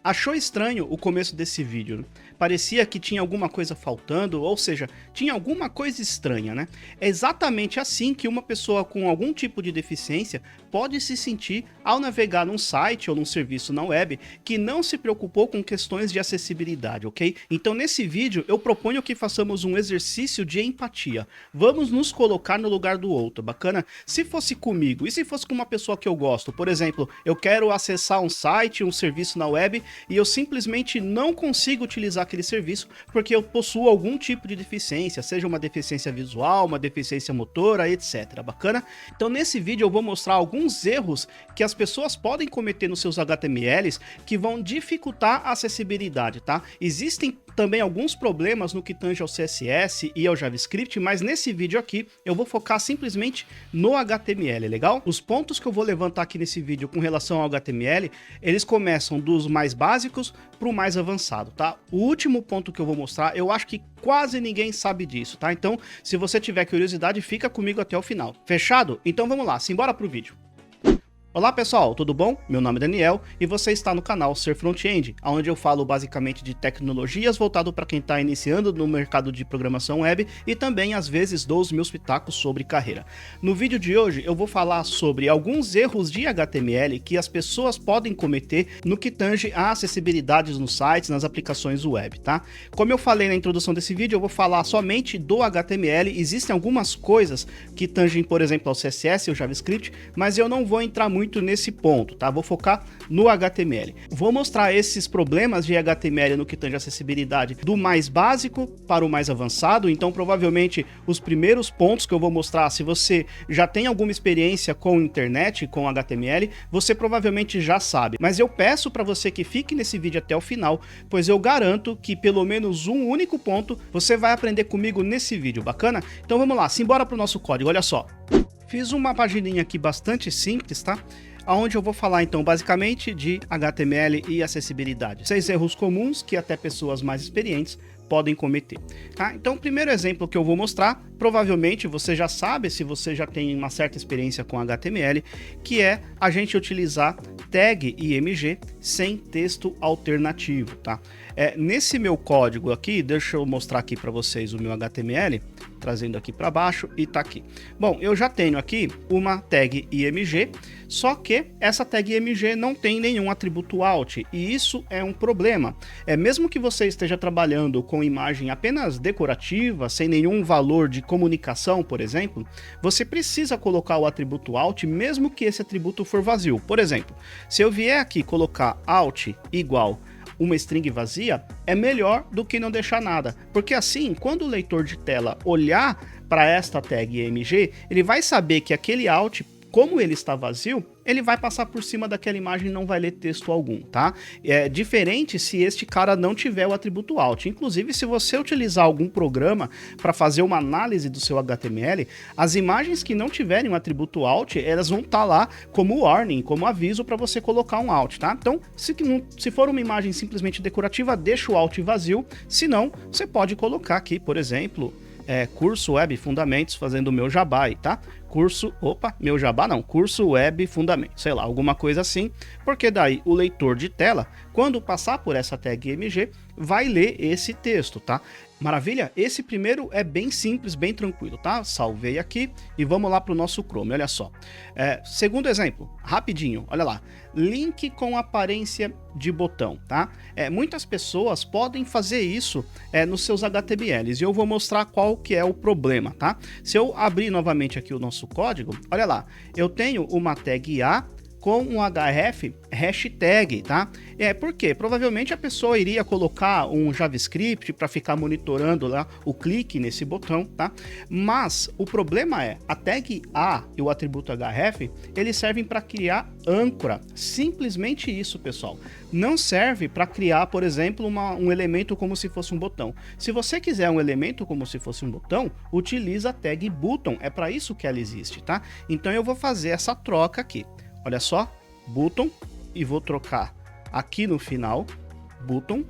Achou estranho o começo desse vídeo, né? Parecia que tinha alguma coisa faltando, ou seja, tinha alguma coisa estranha, né? É exatamente assim que uma pessoa com algum tipo de deficiência pode se sentir ao navegar num site ou num serviço na web que não se preocupou com questões de acessibilidade, ok? Então nesse vídeo eu proponho que façamos um exercício de empatia. Vamos nos colocar no lugar do outro, bacana? Se fosse comigo e se fosse com uma pessoa que eu gosto, por exemplo, eu quero acessar um site, um serviço na web e eu simplesmente não consigo utilizar aquele serviço porque eu possuo algum tipo de deficiência, seja uma deficiência visual, uma deficiência motora, etc. Bacana? Então nesse vídeo eu vou mostrar alguns erros que as pessoas podem cometer nos seus HTMLs que vão dificultar a acessibilidade, tá? Existem também alguns problemas no que tange ao CSS e ao JavaScript, mas nesse vídeo aqui eu vou focar simplesmente no HTML, legal? Os pontos que eu vou levantar aqui nesse vídeo com relação ao HTML, eles começam dos mais básicos para o mais avançado, tá? O último ponto que eu vou mostrar, eu acho que quase ninguém sabe disso, tá? Então, se você tiver curiosidade, fica comigo até o final. Fechado? Então vamos lá, simbora pro vídeo. Olá pessoal, tudo bom? Meu nome é Daniel e você está no canal Ser Front-End, onde eu falo basicamente de tecnologias voltado para quem está iniciando no mercado de programação web e também às vezes dou os meus pitacos sobre carreira. No vídeo de hoje eu vou falar sobre alguns erros de HTML que as pessoas podem cometer no que tange a acessibilidade nos sites, nas aplicações web, tá? Como eu falei na introdução desse vídeo, eu vou falar somente do HTML, existem algumas coisas que tangem, por exemplo, ao CSS e ao JavaScript, mas eu não vou entrar muito nesse ponto, tá? Vou focar no HTML. Vou mostrar esses problemas de HTML no que tange acessibilidade do mais básico para o mais avançado, então provavelmente os primeiros pontos que eu vou mostrar, se você já tem alguma experiência com internet, com HTML, você provavelmente já sabe, mas eu peço para você que fique nesse vídeo até o final, pois eu garanto que pelo menos um único ponto você vai aprender comigo nesse vídeo, bacana? Então vamos lá, simbora para o nosso código, olha só. Fiz uma pagininha aqui bastante simples, tá? Onde eu vou falar então basicamente de HTML e acessibilidade. 6 erros comuns que até pessoas mais experientes podem cometer, tá? Então o primeiro exemplo que eu vou mostrar, provavelmente você já sabe se você já tem uma certa experiência com HTML, que é a gente utilizar tag IMG sem texto alternativo, tá? Nesse meu código aqui, deixa eu mostrar aqui para vocês o meu HTML, trazendo aqui para baixo e tá aqui. Bom, eu já tenho aqui uma tag IMG, só que essa tag IMG não tem nenhum atributo alt, e isso é um problema. Mesmo que você esteja trabalhando com imagem apenas decorativa, sem nenhum valor de comunicação, por exemplo, você precisa colocar o atributo alt, mesmo que esse atributo for vazio. Por exemplo, se eu vier aqui colocar alt igual uma string vazia, é melhor do que não deixar nada, porque assim, quando o leitor de tela olhar para esta tag IMG, ele vai saber que aquele alt, como ele está vazio, ele vai passar por cima daquela imagem e não vai ler texto algum, tá? É diferente se este cara não tiver o atributo alt. Inclusive, se você utilizar algum programa para fazer uma análise do seu HTML, as imagens que não tiverem um atributo alt, elas vão estar lá como warning, como aviso para você colocar um alt, tá? Então, se for uma imagem simplesmente decorativa, deixa o alt vazio. Se não, você pode colocar aqui, por exemplo, curso web fundamentos, fazendo o meu jabá aí, tá? Curso web fundamentos, sei lá, alguma coisa assim, porque daí o leitor de tela, quando passar por essa tag IMG, vai ler esse texto, tá? Maravilha? Esse primeiro é bem simples, bem tranquilo, tá? Salvei aqui e vamos lá para o nosso Chrome, olha só. Segundo exemplo, rapidinho, olha lá. Link com aparência de botão, tá? Muitas pessoas podem fazer isso nos seus HTMLs e eu vou mostrar qual que é o problema, tá? Se eu abrir novamente aqui o nosso código, olha lá, eu tenho uma tag A com um href hashtag, tá? Por quê? Provavelmente a pessoa iria colocar um JavaScript para ficar monitorando lá o clique nesse botão, tá? Mas o problema é, a tag A e o atributo href, eles servem para criar âncora, simplesmente isso, pessoal. Não serve para criar, por exemplo, um elemento como se fosse um botão. Se você quiser um elemento como se fosse um botão, utiliza a tag button, é para isso que ela existe, tá? Então eu vou fazer essa troca aqui. Olha só, button, e vou trocar aqui no final, button,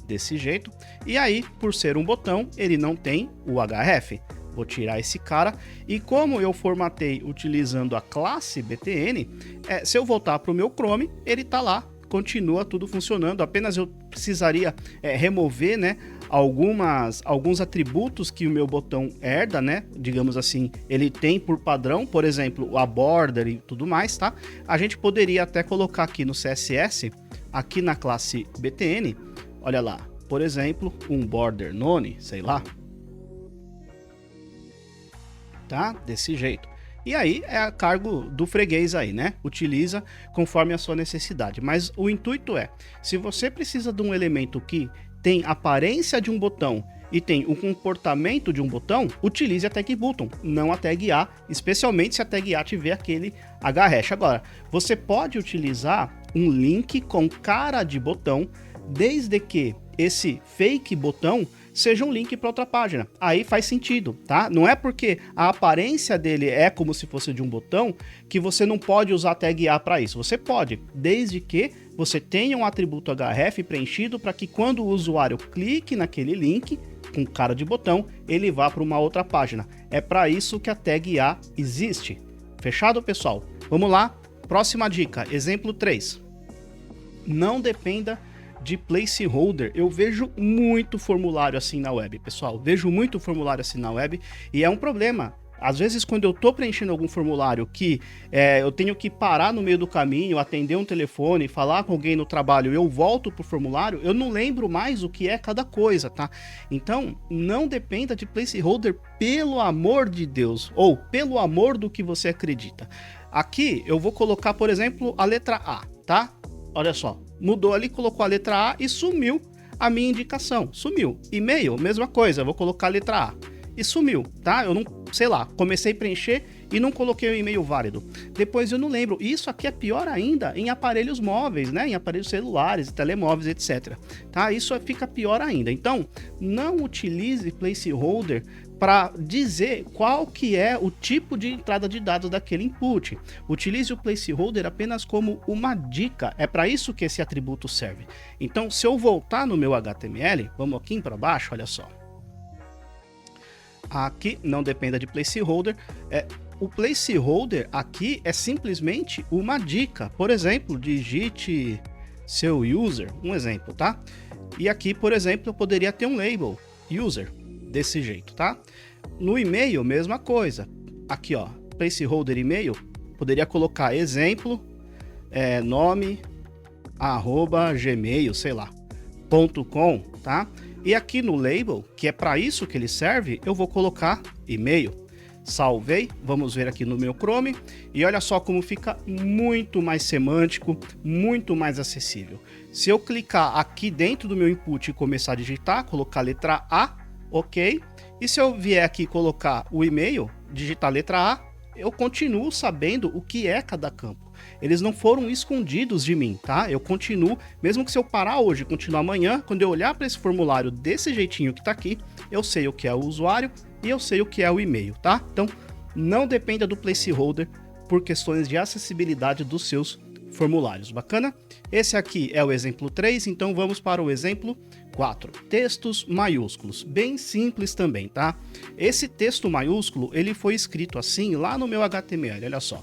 desse jeito. E aí, por ser um botão, ele não tem o href. Vou tirar esse cara, e como eu formatei utilizando a classe btn, se eu voltar para o meu Chrome, ele tá lá continua tudo funcionando. Apenas eu precisaria remover, né, alguns atributos que o meu botão herda, né? Digamos assim, ele tem por padrão, por exemplo, a border e tudo mais, tá? A gente poderia até colocar aqui no CSS, aqui na classe BTN, olha lá, por exemplo, um border none, sei lá. Tá? Desse jeito. E aí é a cargo do freguês aí, né? Utiliza conforme a sua necessidade. Mas o intuito é, se você precisa de um elemento que tem aparência de um botão e tem o comportamento de um botão, utilize a tag button, não a tag A, especialmente se a tag A tiver aquele H-hash. Agora, você pode utilizar um link com cara de botão, desde que esse fake botão seja um link para outra página. Aí faz sentido, tá? Não é porque a aparência dele é como se fosse de um botão que você não pode usar a tag A para isso. Você pode, desde que você tenha um atributo href preenchido para que quando o usuário clique naquele link com cara de botão, ele vá para uma outra página. É para isso que a tag A existe. Fechado, pessoal? Vamos lá. Próxima dica, exemplo 3. Não dependa de placeholder. Eu vejo muito formulário assim na web, pessoal. Vejo muito formulário assim na web e é um problema. Às vezes, quando eu tô preenchendo algum formulário que eu tenho que parar no meio do caminho, atender um telefone, falar com alguém no trabalho, eu volto pro formulário, eu não lembro mais o que é cada coisa, tá? Então, não dependa de placeholder, pelo amor de Deus, ou pelo amor do que você acredita. Aqui, eu vou colocar, por exemplo, a letra A, tá? Olha só, mudou ali, colocou a letra A e sumiu a minha indicação, sumiu. E-mail, mesma coisa, vou colocar a letra A e sumiu, tá? Eu não, sei lá, comecei a preencher e não coloquei o e-mail válido. Depois eu não lembro. Isso aqui é pior ainda em aparelhos móveis, né? Em aparelhos celulares, telemóveis, etc. Tá? Isso fica pior ainda. Então, não utilize placeholder para dizer qual que é o tipo de entrada de dados daquele input. Utilize o placeholder apenas como uma dica. É para isso que esse atributo serve. Então, se eu voltar no meu HTML, vamos aqui para baixo, olha só. Aqui não dependa de placeholder. O placeholder aqui é simplesmente uma dica. Por exemplo, digite seu user, um exemplo, tá? E aqui, por exemplo, eu poderia ter um label user desse jeito, tá? No e-mail, mesma coisa. Aqui, ó, placeholder e-mail, poderia colocar exemplo, nome, @gmail, sei lá, .com, tá? E aqui no label, que é para isso que ele serve, eu vou colocar e-mail. Salvei, vamos ver aqui no meu Chrome, e olha só como fica muito mais semântico, muito mais acessível. Se eu clicar aqui dentro do meu input e começar a digitar, colocar a letra A, ok, e se eu vier aqui colocar o e-mail, digitar a letra A, eu continuo sabendo o que é cada campo. Eles não foram escondidos de mim, tá? Eu continuo, mesmo que se eu parar hoje e continuar amanhã, quando eu olhar para esse formulário desse jeitinho que tá aqui, eu sei o que é o usuário e eu sei o que é o e-mail, tá? Então, não dependa do placeholder por questões de acessibilidade dos seus formulários, bacana? Esse aqui é o exemplo 3, então vamos para o exemplo 4. Textos maiúsculos, bem simples também, tá? Esse texto maiúsculo, ele foi escrito assim lá no meu HTML, olha só.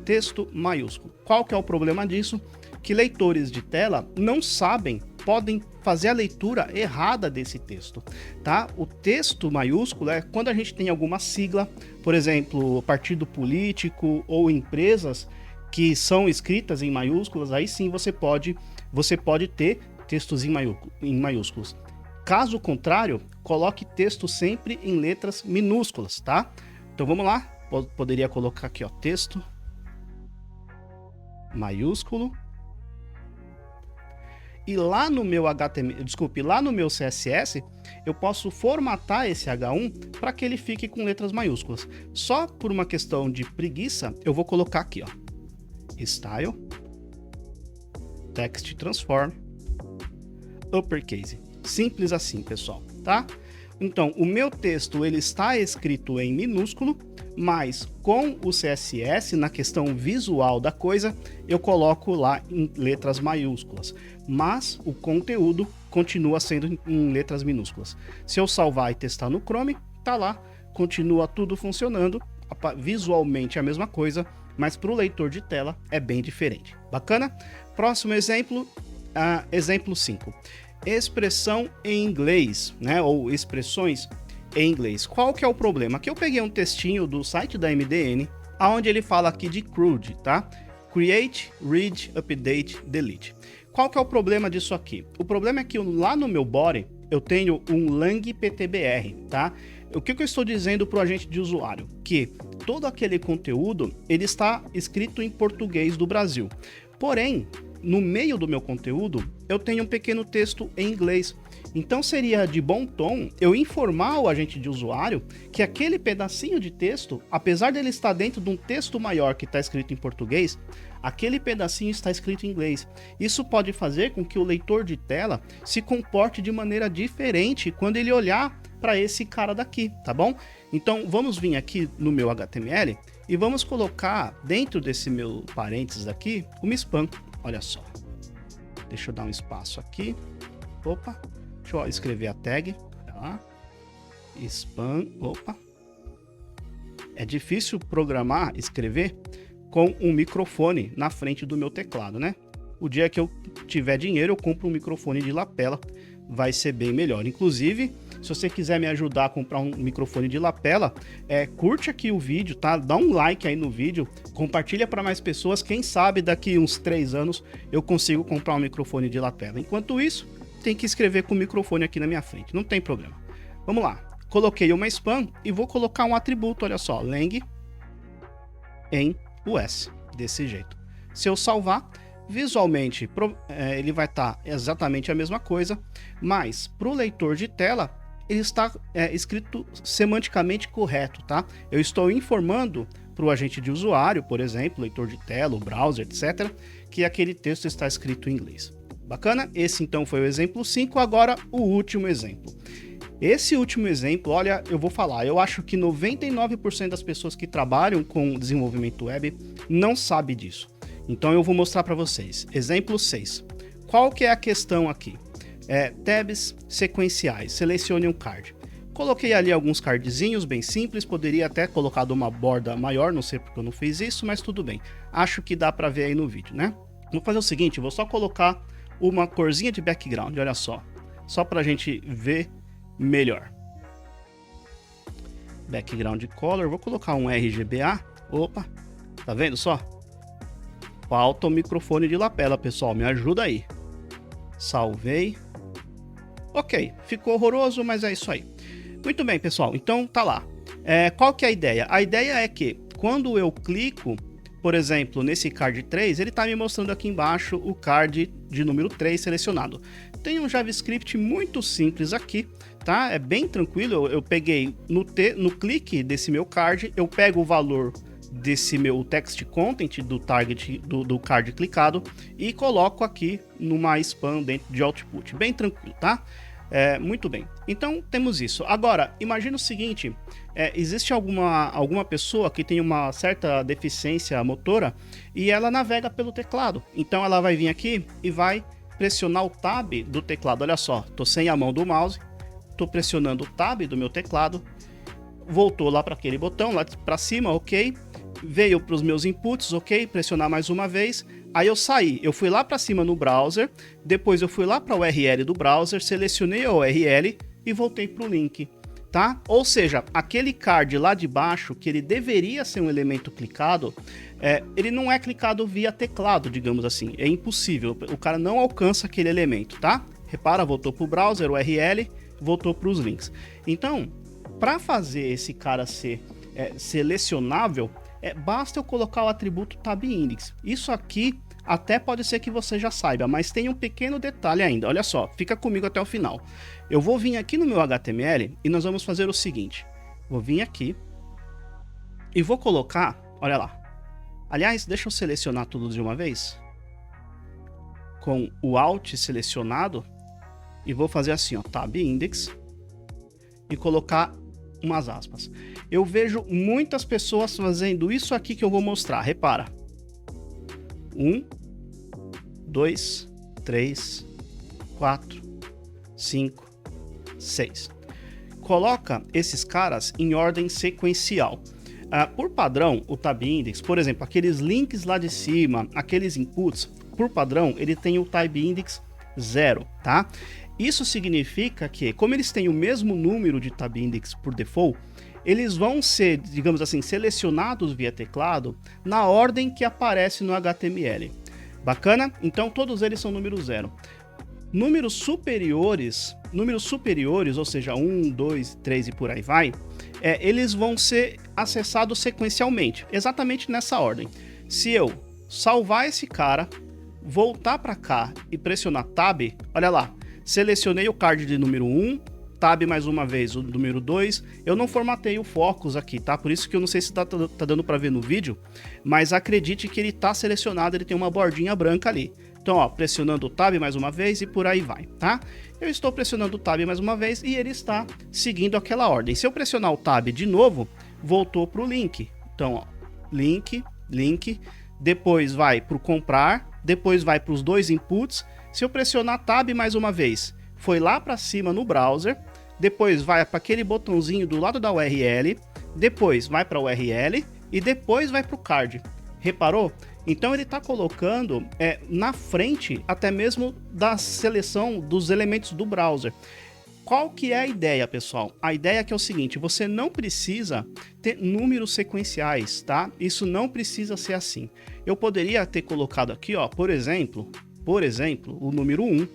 Texto maiúsculo. Qual que é o problema disso? Que leitores de tela não sabem, podem fazer a leitura errada desse texto, tá? O texto maiúsculo é quando a gente tem alguma sigla, por exemplo, partido político ou empresas que são escritas em maiúsculas, aí sim você pode ter textos em maiúsculos. Caso contrário, coloque texto sempre em letras minúsculas, tá? Então vamos lá, poderia colocar aqui, ó, texto maiúsculo. E lá no meu HTML, lá no meu CSS, eu posso formatar esse H1 para que ele fique com letras maiúsculas. Só por uma questão de preguiça, eu vou colocar aqui, ó, style, text transform, uppercase. Simples assim, pessoal, tá? Então, o meu texto ele está escrito em minúsculo, mas com o CSS, na questão visual da coisa, eu coloco lá em letras maiúsculas. Mas o conteúdo continua sendo em letras minúsculas. Se eu salvar e testar no Chrome, tá lá, continua tudo funcionando. visualmente a mesma coisa, mas para o leitor de tela é bem diferente. Bacana? Próximo exemplo, exemplo 5. Expressão em inglês, né? Ou expressões em inglês. Qual que é o problema? Aqui eu peguei um textinho do site da MDN, onde ele fala aqui de CRUD, tá? Create, Read, Update, Delete. Qual que é o problema disso aqui? O problema é que lá no meu body eu tenho um lang PTBR, tá? O que eu estou dizendo para o agente de usuário? Que todo aquele conteúdo ele está escrito em português do Brasil. Porém, no meio do meu conteúdo, eu tenho um pequeno texto em inglês. Então seria de bom tom eu informar o agente de usuário que aquele pedacinho de texto, apesar dele estar dentro de um texto maior que está escrito em português, aquele pedacinho está escrito em inglês. Isso pode fazer com que o leitor de tela se comporte de maneira diferente quando ele olhar para esse cara daqui, tá bom? Então vamos vir aqui no meu HTML e vamos colocar dentro desse meu parênteses aqui uma spam. Olha só. Deixa eu dar um espaço aqui. Opa. Deixa eu escrever a tag. Olha lá. Spam. Opa. É difícil programar, escrever com um microfone na frente do meu teclado, né? O dia que eu tiver dinheiro, eu compro um microfone de lapela. Vai ser bem melhor. Inclusive, se você quiser me ajudar a comprar um microfone de lapela, curte aqui o vídeo, tá? Dá um like aí no vídeo, compartilha para mais pessoas. Quem sabe daqui uns 3 anos eu consigo comprar um microfone de lapela. Enquanto isso, tem que escrever com o microfone aqui na minha frente, não tem problema. Vamos lá. Coloquei uma spam e vou colocar um atributo, olha só, lang em US, desse jeito. Se eu salvar, visualmente ele vai estar exatamente a mesma coisa, mas para o leitor de tela ele está escrito semanticamente correto, tá? Eu estou informando para o agente de usuário, por exemplo, leitor de tela, o browser, etc., que aquele texto está escrito em inglês. Bacana? Esse então foi o exemplo 5, agora o último exemplo. Esse último exemplo, olha, eu vou falar, eu acho que 99% das pessoas que trabalham com desenvolvimento web não sabe disso. Então eu vou mostrar para vocês. Exemplo 6. Qual que é a questão aqui? Tabs sequenciais. Selecione um card. Coloquei ali alguns cardzinhos bem simples, poderia até colocar uma borda maior, não sei porque eu não fiz isso, mas tudo bem. Acho que dá para ver aí no vídeo, né? Vou fazer o seguinte, vou só colocar uma corzinha de background, olha só para a gente ver melhor. Background color, vou colocar um RGBA. Opa, tá vendo só? Falta o microfone de lapela, pessoal, me ajuda aí. Salvei. Ok, ficou horroroso, mas é isso aí. Muito bem, pessoal, então tá lá. Qual que é a ideia? A ideia é que quando eu clico, por exemplo, nesse card 3, ele tá me mostrando aqui embaixo o card de número 3 selecionado. Tem um JavaScript muito simples aqui, tá? É bem tranquilo, eu peguei no clique desse meu card, eu pego o valor desse meu text content do target do card clicado e coloco aqui numa spam dentro de output, bem tranquilo, tá? Muito bem, então temos isso. Agora, imagina o seguinte, existe alguma pessoa que tem uma certa deficiência motora e ela navega pelo teclado, então ela vai vir aqui e vai pressionar o tab do teclado, olha só, tô sem a mão do mouse, tô pressionando o tab do meu teclado, voltou lá para aquele botão, lá para cima, ok, veio para os meus inputs, ok, pressionar mais uma vez, aí eu saí, eu fui lá para cima no browser, depois eu fui lá para a URL do browser, selecionei a URL e voltei para o link, tá? Ou seja, aquele card lá de baixo, que ele deveria ser um elemento clicado, ele não é clicado via teclado, digamos assim, é impossível, o cara não alcança aquele elemento, tá? Repara, voltou para o browser, URL, voltou para os links. Então, para fazer esse cara ser selecionável, basta eu colocar o atributo tabIndex. Isso aqui até pode ser que você já saiba, mas tem um pequeno detalhe ainda. Olha só, fica comigo até o final. Eu vou vir aqui no meu HTML e nós vamos fazer o seguinte. Vou vir aqui e vou colocar, olha lá. Aliás, deixa eu selecionar tudo de uma vez. Com o Alt selecionado. E vou fazer assim, ó, tabIndex. E colocar umas aspas. Eu vejo muitas pessoas fazendo isso aqui que eu vou mostrar. Repara. 1, 2, 3, 4, 5, 6. Coloca esses caras em ordem sequencial. Por padrão, o Tab Index, por exemplo, aqueles links lá de cima, aqueles inputs, por padrão, ele tem o Tab Index 0, tá? Isso significa que, como eles têm o mesmo número de Tab Index por default, eles vão ser, digamos assim, selecionados via teclado na ordem que aparece no HTML. Bacana? Então todos eles são número 0. Números superiores, ou seja, 1, 2, 3 e por aí vai, eles vão ser acessados sequencialmente, exatamente nessa ordem. Se eu salvar esse cara, voltar para cá e pressionar Tab, olha lá, selecionei o card de número 1, Tab mais uma vez o número 2, eu não formatei o Focus aqui, tá? Por isso que eu não sei se tá dando para ver no vídeo, mas acredite que ele tá selecionado, ele tem uma bordinha branca ali. Então, ó, pressionando o Tab mais uma vez e por aí vai, tá? Eu estou pressionando o Tab mais uma vez e ele está seguindo aquela ordem. Se eu pressionar o Tab de novo, voltou para o link. Então, ó, link, depois vai para o comprar, depois vai para os dois inputs. Se eu pressionar Tab mais uma vez, foi lá para cima no browser, depois vai para aquele botãozinho do lado da URL, depois vai para a URL e depois vai para o card. Reparou? Então ele está colocando na frente até mesmo da seleção dos elementos do browser. Qual que é a ideia, pessoal? A ideia é que é o seguinte, você não precisa ter números sequenciais, tá? Isso não precisa ser assim. Eu poderia ter colocado aqui, ó, por exemplo, o número 1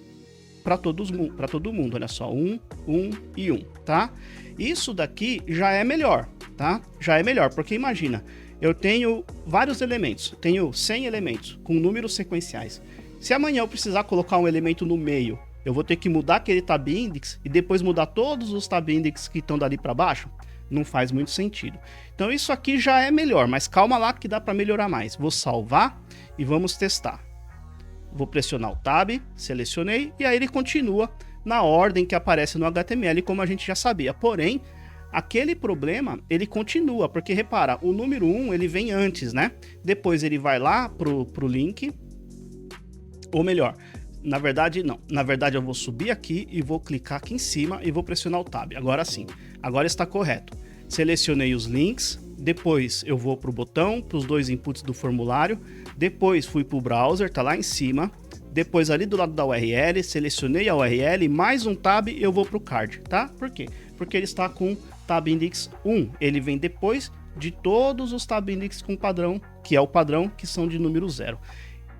para todo mundo, olha só, 1, 1 e 1, tá? Isso daqui já é melhor, tá? Já é melhor, porque imagina, eu tenho vários elementos, tenho 100 elementos com números sequenciais. Se amanhã eu precisar colocar um elemento no meio, eu vou ter que mudar aquele Tab Index e depois mudar todos os Tab Index que estão dali para baixo? Não faz muito sentido. Então isso aqui já é melhor, mas calma lá que dá para melhorar mais. Vou salvar e vamos testar. Vou pressionar o Tab, selecionei e aí ele continua na ordem que aparece no HTML, como a gente já sabia. Porém, aquele problema, ele continua, porque repara, o número 1 ele vem antes, né? Depois ele vai lá pro link, ou melhor, na verdade não. Na verdade eu vou subir aqui e vou clicar aqui em cima e vou pressionar o Tab. Agora sim, agora está correto. Selecionei os links, depois eu vou pro botão, pros dois inputs do formulário, depois fui pro browser, tá lá em cima, depois ali do lado da URL, selecionei a URL, mais um Tab e eu vou pro card, tá? Por quê? Porque ele está com Tab Index 1, ele vem depois de todos os Tab Index com padrão, que é o padrão, que são de número 0.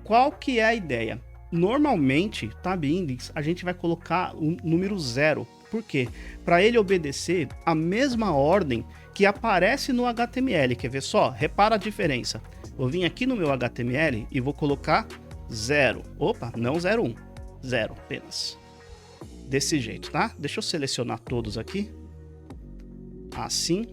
Qual que é a ideia? Normalmente, Tab Index, a gente vai colocar o número 0. Por quê? Para ele obedecer a mesma ordem que aparece no HTML. Quer ver só? Repara a diferença. Vou vir aqui no meu HTML e vou colocar 0. Opa, não 01. 0 apenas. Desse jeito, tá? Deixa eu selecionar todos aqui. Assim,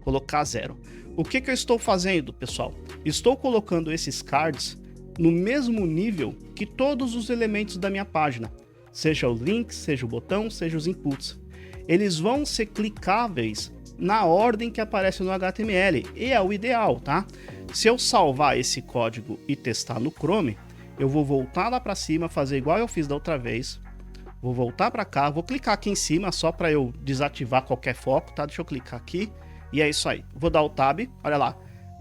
colocar 0. O que eu estou fazendo, pessoal? Estou colocando esses cards no mesmo nível que todos os elementos da minha página, seja o link, seja o botão, seja os inputs. Eles vão ser clicáveis na ordem que aparece no HTML, e é o ideal, tá? Se eu salvar esse código e testar no Chrome, eu vou voltar lá para cima, fazer igual eu fiz da outra vez. Vou voltar para cá, vou clicar aqui em cima só para eu desativar qualquer foco, tá? Deixa eu clicar aqui e é isso aí. Vou dar o Tab, olha lá.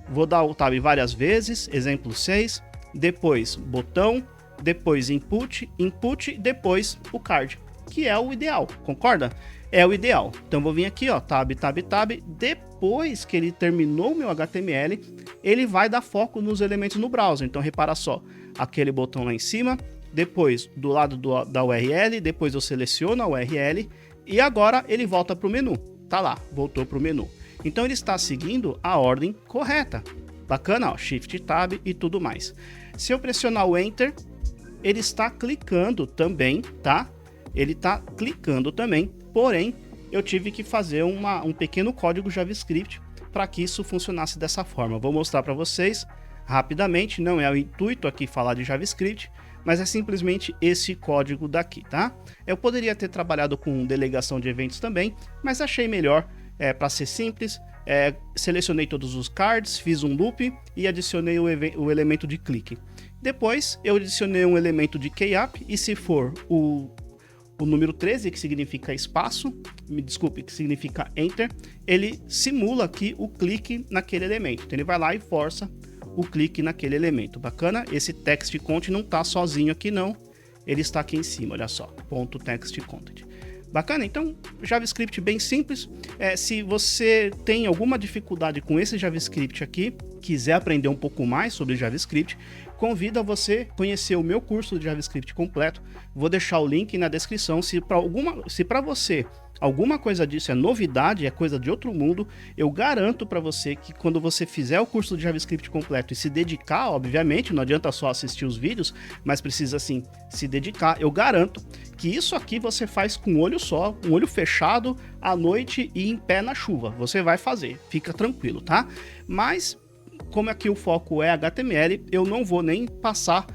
Vou dar o Tab várias vezes, exemplo 6, depois botão, depois input, depois o card, que é o ideal, concorda? É o ideal. Então vou vir aqui, ó, Tab, depois que ele terminou o meu HTML, ele vai dar foco nos elementos no browser. Então repara só, aquele botão lá em cima, depois do lado da URL, depois eu seleciono a URL e agora ele volta para o menu. Tá lá, voltou para o menu. Então ele está seguindo a ordem correta. Bacana, ó, Shift Tab e tudo mais. Se eu pressionar o Enter, ele está clicando também, tá? Ele está clicando também, porém eu tive que fazer um pequeno código JavaScript para que isso funcionasse dessa forma. Vou mostrar para vocês rapidamente, não é o intuito aqui falar de JavaScript, mas é simplesmente esse código daqui, tá? Eu poderia ter trabalhado com delegação de eventos também, mas achei melhor para ser simples. Selecionei todos os cards, fiz um loop e adicionei o elemento de clique. Depois eu adicionei um elemento de keyup e se for o número 13, que significa espaço, me desculpe, que significa Enter, ele simula aqui o clique naquele elemento. Então ele vai lá e força o clique naquele elemento. Bacana? Esse text content não está sozinho aqui não, ele está aqui em cima, olha só, ponto text content. Bacana? Então, JavaScript bem simples. Se você tem alguma dificuldade com esse JavaScript aqui, quiser aprender um pouco mais sobre JavaScript, convido a você conhecer o meu curso de JavaScript completo. Vou deixar o link na descrição. Se para você alguma coisa disso é novidade, é coisa de outro mundo, eu garanto para você que quando você fizer o curso de JavaScript completo e se dedicar, obviamente, não adianta só assistir os vídeos, mas precisa assim se dedicar, eu garanto que isso aqui você faz com um olho só, um olho fechado, à noite e em pé na chuva. Você vai fazer, fica tranquilo, tá? Mas como aqui o foco é HTML, eu não vou nem passar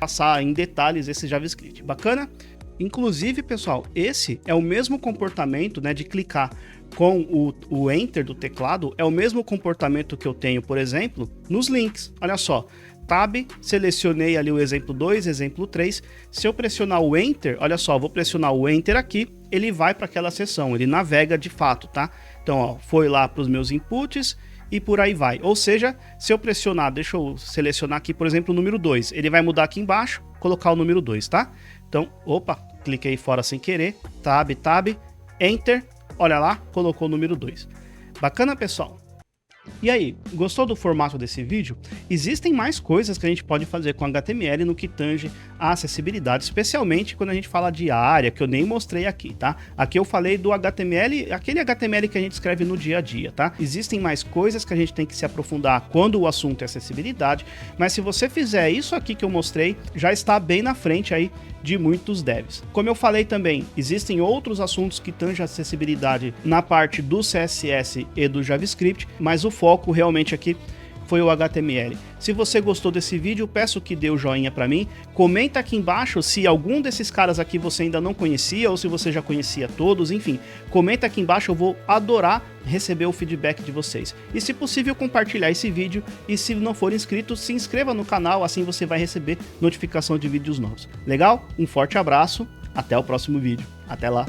em detalhes esse JavaScript. Bacana? Inclusive, pessoal, esse é o mesmo comportamento, né, de clicar com o Enter do teclado, é o mesmo comportamento que eu tenho, por exemplo, nos links. Olha só, Tab, selecionei ali o exemplo 2, exemplo 3. Se eu pressionar o Enter, olha só, vou pressionar o Enter aqui, ele vai para aquela seção, ele navega de fato, tá? Então, ó, foi lá para os meus inputs e por aí vai. Ou seja, se eu pressionar, deixa eu selecionar aqui, por exemplo, o número 2, ele vai mudar aqui embaixo, colocar o número 2, tá? Então, opa, cliquei fora sem querer, Tab, Enter, olha lá, colocou o número 2. Bacana, pessoal? E aí, gostou do formato desse vídeo? Existem mais coisas que a gente pode fazer com HTML no que tange a acessibilidade, especialmente quando a gente fala de área, que eu nem mostrei aqui, tá? Aqui eu falei do HTML, aquele HTML que a gente escreve no dia a dia, tá? Existem mais coisas que a gente tem que se aprofundar quando o assunto é acessibilidade, mas se você fizer isso aqui que eu mostrei, já está bem na frente aí de muitos devs. Como eu falei também, existem outros assuntos que tangem a acessibilidade na parte do CSS e do JavaScript, mas o foco realmente aqui foi o HTML. Se você gostou desse vídeo, peço que dê o joinha para mim, comenta aqui embaixo se algum desses caras aqui você ainda não conhecia ou se você já conhecia todos, enfim, comenta aqui embaixo, eu vou adorar receber o feedback de vocês. E se possível, compartilhar esse vídeo e se não for inscrito, se inscreva no canal, assim você vai receber notificação de vídeos novos. Legal? Um forte abraço, até o próximo vídeo. Até lá!